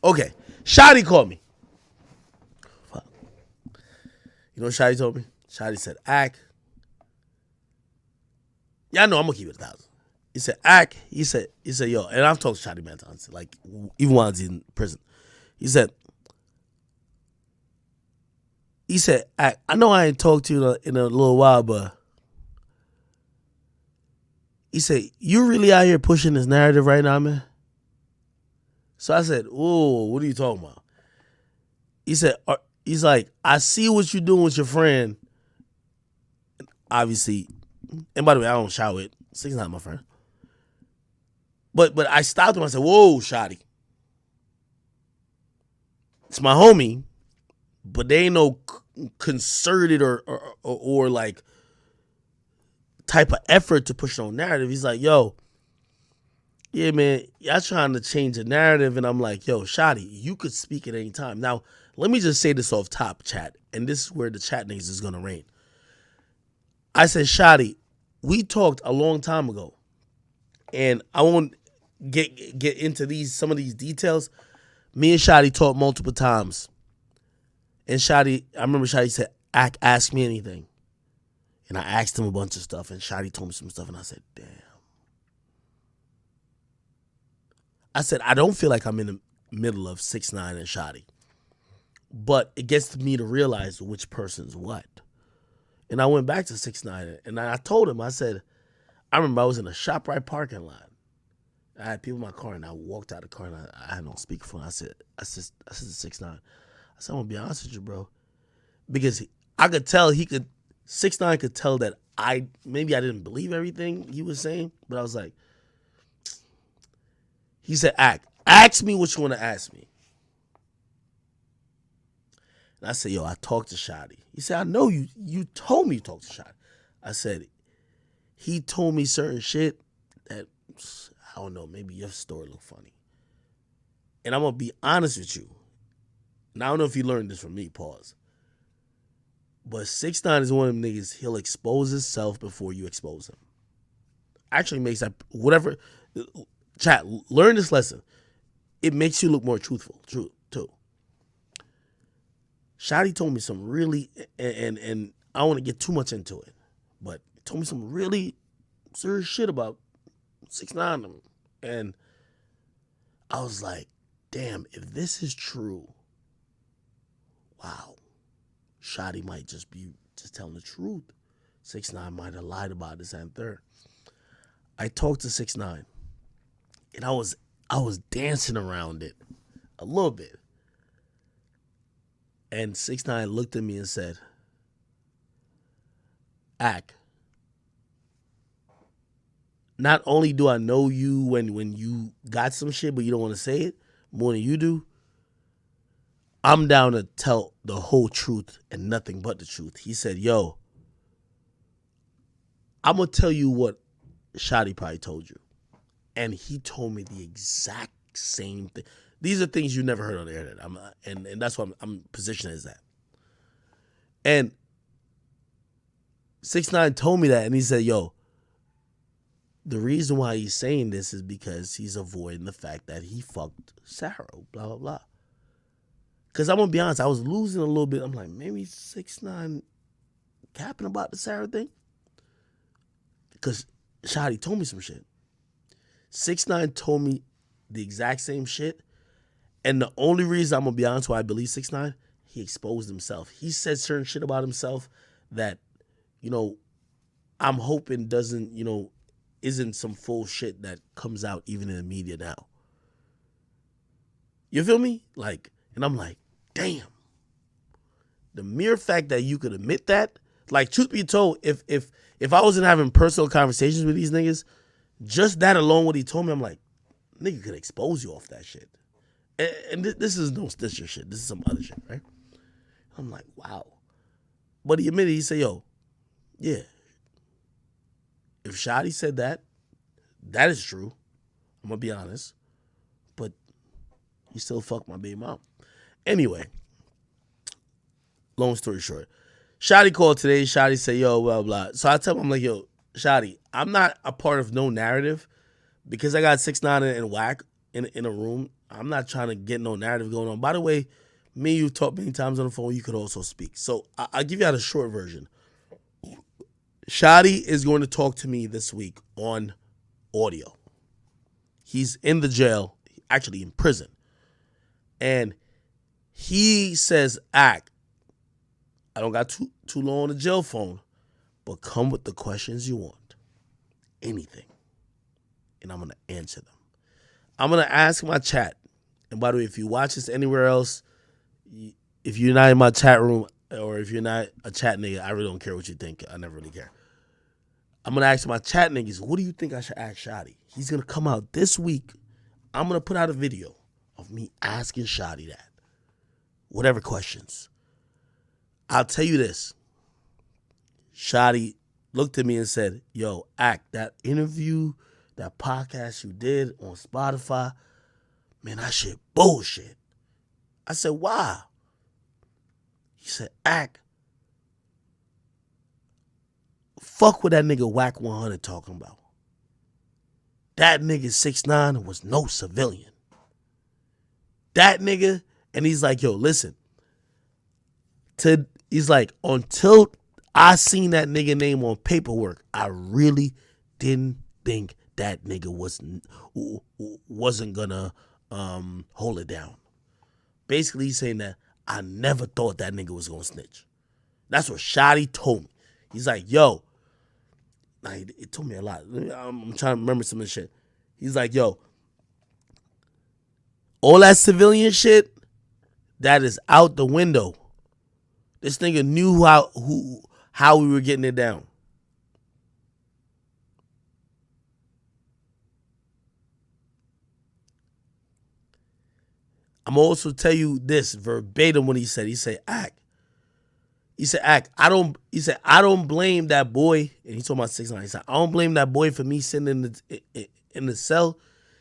Okay, Shotty called me. Fuck. You know what Shotty told me? Shotty said, Ack. Yeah, I know, I'm gonna keep it 1,000. He said, Ack. He said, yo, and I've talked to Shotty many times, like, even while he's in prison. He said, Ack, I know I ain't talked to you in a little while, but he said, you really out here pushing this narrative right now, man? So I said, "Whoa, what are you talking about?" He said, he's like, I see what you're doing with your friend. Obviously, and by the way, I don't shout it. 6ix9ine my friend. But I stopped him. I said, whoa, Shotty. It's my homie, but they ain't no concerted or like type of effort to push no narrative. He's like, yo, yeah, man, y'all trying to change the narrative. And I'm like, yo, Shotty, you could speak at any time. Now, let me just say this off top, chat. And this is where the chat niggas is going to reign. I said, Shotty, we talked a long time ago. And I won't get into some of these details. Me and Shotty talked multiple times. And Shotty, I remember Shotty said, ask me anything. And I asked him a bunch of stuff. And Shotty told me some stuff. And I said, damn. I said, I don't feel like I'm in the middle of 6ix9ine and Shotty. But it gets me to realize which person's what. And I went back to 6ix9ine and I told him, I said, I remember I was in a ShopRite parking lot. I had people in my car and I walked out of the car and I had no speakerphone. I said to 6ix9ine, I said, I'm going to be honest with you, bro. Because I could tell 6ix9ine could tell that maybe I didn't believe everything he was saying, but I was like, he said, ask me what you want to ask me. And I said, yo, I talked to Shotty. He said, I know you told me you talked to Shotty. I said, he told me certain shit that, I don't know, maybe your story look funny. And I'm going to be honest with you. And I don't know if you learned this from me, pause. But 6ix9ine is one of them niggas, he'll expose himself before you expose him. Actually makes that, whatever, chat, learn this lesson. It makes you look more truthful, too. Shotty told me some really, and I don't want to get too much into it, but he told me some really serious shit about 6ix9ine. And I was like, damn, if this is true, wow, Shotty might just be telling the truth. 6ix9ine might have lied about this and third. I talked to 6ix9ine, and I was dancing around it a little bit. And 6ix9ine looked at me and said, Ack, not only do I know you when you got some shit, but you don't want to say it more than you do, I'm down to tell the whole truth and nothing but the truth. He said, yo, I'm going to tell you what Shotty probably told you. And he told me the exact same thing. These are things you never heard on the internet. And that's why I'm positioned as that. And 6ix9ine told me that, and he said, yo, the reason why he's saying this is because he's avoiding the fact that he fucked Sarah, blah, blah, blah. Because I'm going to be honest, I was losing a little bit. I'm like, maybe 6ix9ine capping about the Sarah thing? Because Shotty told me some shit. 6ix9ine told me the exact same shit. And the only reason I'm going to be honest why I believe 6ix9ine, he exposed himself. He said certain shit about himself that, I'm hoping doesn't, isn't some full shit that comes out even in the media now. You feel me? And I'm like, damn. The mere fact that you could admit that, truth be told, if I wasn't having personal conversations with these niggas, just that alone, what he told me, I'm like, nigga could expose you off that shit. And this is no Stitcher shit. This is some other shit, right? I'm like, wow. But he admitted, he said, yo, yeah. If Shotty said that is true. I'm going to be honest. But he still fucked my baby mom. Anyway, long story short. Shotty called today. Shotty said, yo, blah, blah. So I tell him, I'm like, yo, Shotty, I'm not a part of no narrative because I got 6ix9ine and Wack in a room. I'm not trying to get no narrative going on. By the way, me and you talked many times on the phone. You could also speak. So I'll give you out a short version. Shotti is going to talk to me this week on audio. He's in the jail, actually in prison. And he says, I don't got too long on the jail phone, but come with the questions you want. Anything. And I'm going to answer them. I'm going to ask my chat. And by the way, if you watch this anywhere else, if you're not in my chat room or if you're not a chat nigga, I really don't care what you think. I never really care. I'm going to ask my chat niggas, what do you think I should ask Shotti? He's going to come out this week. I'm going to put out a video of me asking Shotti that. Whatever questions. I'll tell you this. Shotti looked at me and said, yo, that interview, that podcast you did on Spotify, man, that shit bullshit. I said, why? He said, fuck what that nigga Wack 100 talking about. That nigga 6ix9ine was no civilian. That nigga, and he's like, yo, listen. He's like, until I seen that nigga name on paperwork, I really didn't think that nigga wasn't gonna hold it down. Basically, he's saying that I never thought that nigga was gonna snitch. That's what Shotti told me. He's like, yo, nah, it told me a lot. I'm trying to remember some of the shit. He's like, yo, all that civilian shit, that is out the window. This nigga knew how we were getting it down. I'm also tell you this verbatim when he said, I don't blame that boy. And he told my 6ix9ine. He said, I don't blame that boy for me sitting in the cell.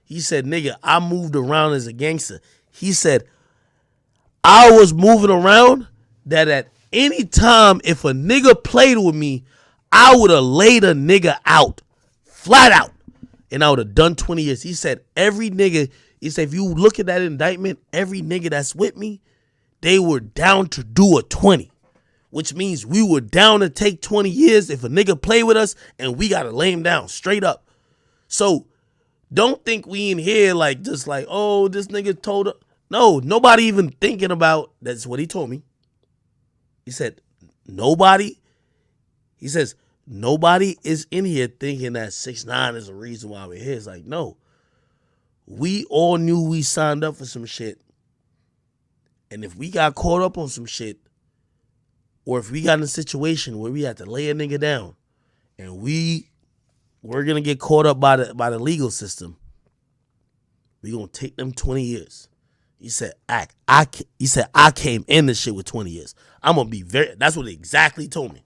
He said, nigga, I moved around as a gangster. He said, I was moving around that at any time, if a nigga played with me, I would have laid a nigga out. Flat out. And I would have done 20 years. He said, every nigga, he said, if you look at that indictment, every nigga that's with me, they were down to do a 20. Which means we were down to take 20 years if a nigga play with us and we got to lay him down straight up. So don't think we in here like just like, oh, this nigga told her. No, nobody even thinking about, that's what he told me. He said, nobody is in here thinking that 6ix9ine is the reason why we're here. It's like, no. We all knew we signed up for some shit. And if we got caught up on some shit, or if we got in a situation where we had to lay a nigga down and we're going to get caught up by the legal system, we going to take them 20 years. He said, I came in this shit with 20 years. I'm going to be that's what he exactly told me.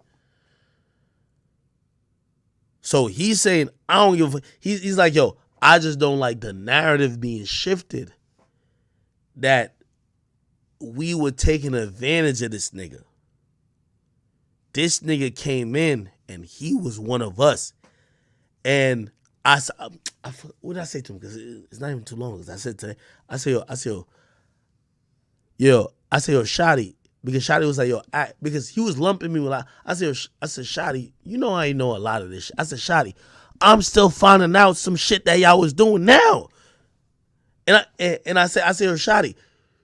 So he's saying, I don't give a, he's like, yo, I just don't like the narrative being shifted that we were taking advantage of this nigga. This nigga came in and he was one of us. And what did I say to him? Because it's not even too long. Because I said today, I say, Shotti. Because Shotti was like, yo, because he was lumping me with, I said, Shotti, you know I ain't know a lot of this shit. I said, Shotti, I'm still finding out some shit that y'all was doing now. And I said, Shotti,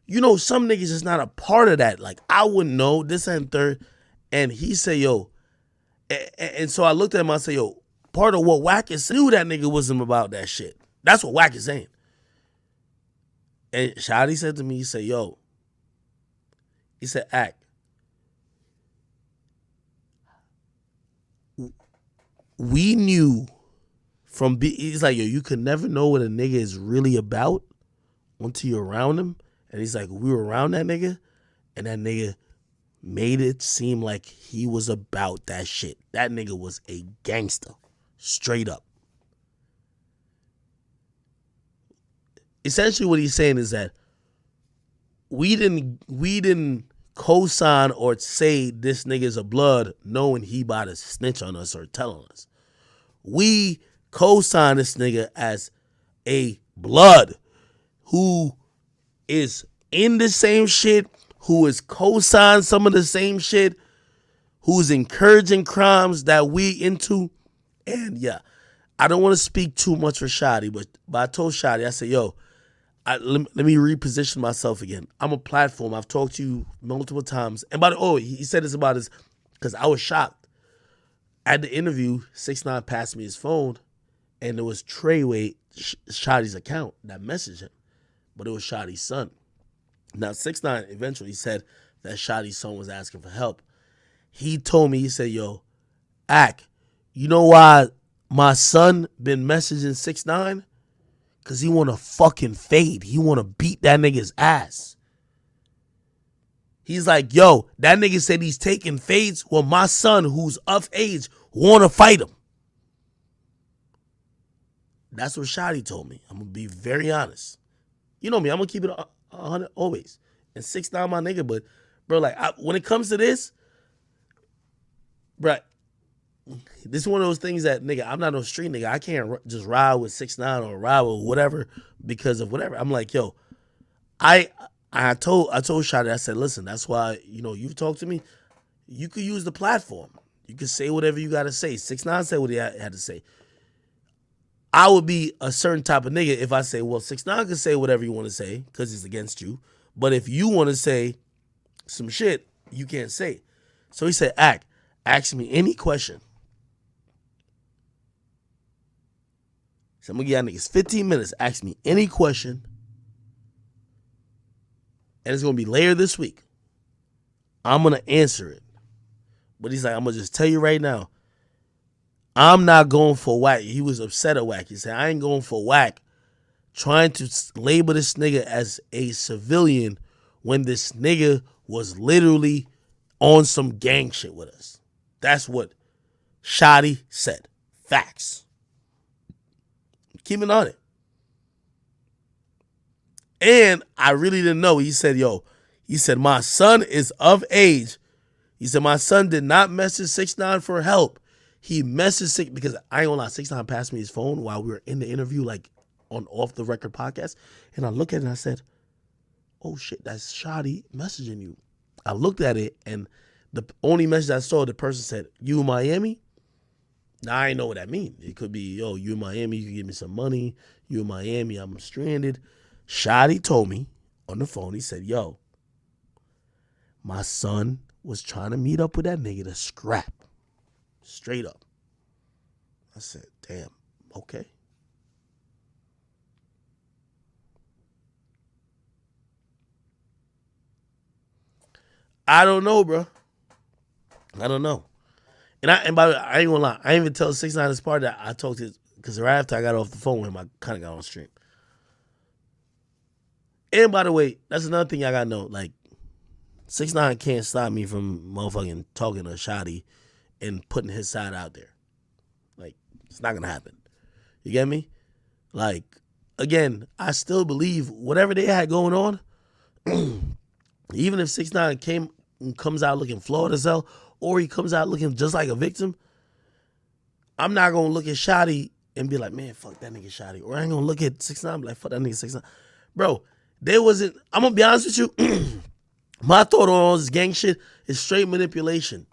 you know, some niggas is not a part of that. Like, I wouldn't know this and third. And he said, yo, and so I looked at him, I said, yo, part of what Wack is knew that nigga wasn't about that shit. That's what Wack is saying. And Shotti said to me, he said, yo, he said, we knew from, he's like, yo, you could never know what a nigga is really about until you're around him. And he's like, we were around that nigga, and that nigga made it seem like he was about that shit. That nigga was a gangster, straight up. Essentially what he's saying is that we didn't co-sign or say this nigga's a blood knowing he about to snitch on us or telling us. We co-signed this nigga as a blood who is in the same shit, who is co-signed some of the same shit, who's encouraging crimes that we into. And yeah, I don't want to speak too much for Shotty, but I told Shotty, I said, yo, let me reposition myself again. I'm a platform. I've talked to you multiple times. And he said this about his, because I was shocked. At the interview, 6ix9ine passed me his phone, and it was Treyway, Shotty's account, that messaged him. But it was Shotty's son. Now, 6ix9ine eventually said that Shotty's son was asking for help. He told me, he said, yo, Ak, you know why my son been messaging 6ix9ine? Because he want to fucking fade. He want to beat that nigga's ass. He's like, yo, that nigga said he's taking fades. Well, my son, who's of age, want to fight him. That's what Shotty told me. I'm going to be very honest. You know me, I'm going to keep it 100 always. And 6ix9ine my nigga, but, bro, like, when it comes to this, bro, this is one of those things that, nigga, I'm not no street nigga. I can't just ride with 6ix9ine or ride with whatever because of whatever. I'm like, yo, I told Shotty, I said, listen, that's why, you've talked to me. You could use the platform. You could say whatever you got to say. 6ix9ine said what he had to say. I would be a certain type of nigga if I say, well, 6ix9ine can say whatever you want to say because it's against you. But if you want to say some shit, you can't say. So he said, ask me any question. So I'm going to give y'all niggas 15 minutes. Ask me any question. And it's going to be later this week. I'm going to answer it. But he's like, I'm going to just tell you right now. I'm not going for whack. He was upset at whack. He said, I ain't going for whack trying to label this nigga as a civilian when this nigga was literally on some gang shit with us. That's what Shotty said. Facts. Keep it on it. And I really didn't know. He said, my son is of age. He said, my son did not message 6ix9ine for help. He messaged because I ain't gonna lie, 6ix9ine passed me his phone while we were in the interview, like on Off the Record podcast. And I looked at it and I said, oh shit, that's Shotty messaging you. I looked at it and the only message I saw, the person said, you in Miami? Now, I ain't know what that means. It could be, yo, you in Miami, you can give me some money. You in Miami, I'm stranded. Shotty told me on the phone, he said, yo, my son was trying to meet up with that nigga to scrap. Straight up. I said, damn, okay. I don't know, bro. I don't know. And by the way, I ain't gonna lie, I ain't even tell 6ix9ine this part that I talked to, because right after I got off the phone with him, I kind of got on stream. And by the way, that's another thing I gotta know. Like, 6ix9ine can't stop me from motherfucking talking to Shotty and putting his side out there. Like, it's not gonna happen. You get me? Like, again, I still believe whatever they had going on, even if 6ix9ine comes out looking flawed as hell, or he comes out looking just like a victim, I'm not gonna look at Shotty and be like, man, fuck that nigga Shotty. Or I ain't gonna look at 6ix9ine and be like, fuck that nigga 6ix9ine. Bro, I'm gonna be honest with you, my thought on all this gang shit is straight manipulation.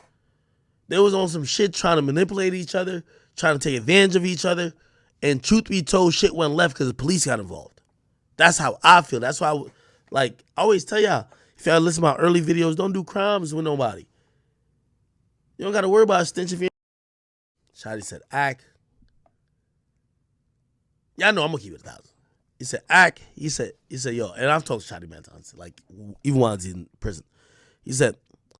They was on some shit trying to manipulate each other, trying to take advantage of each other, and truth be told, shit went left because the police got involved. That's how I feel. That's why, I always tell y'all, if y'all listen to my early videos, don't do crimes with nobody. You don't got to worry about a stench if you. Shotty said, y'all know I'm going to keep it 1,000. He said, he said, yo, and I've talked to Shotty many times, like, even while I was in prison. He said,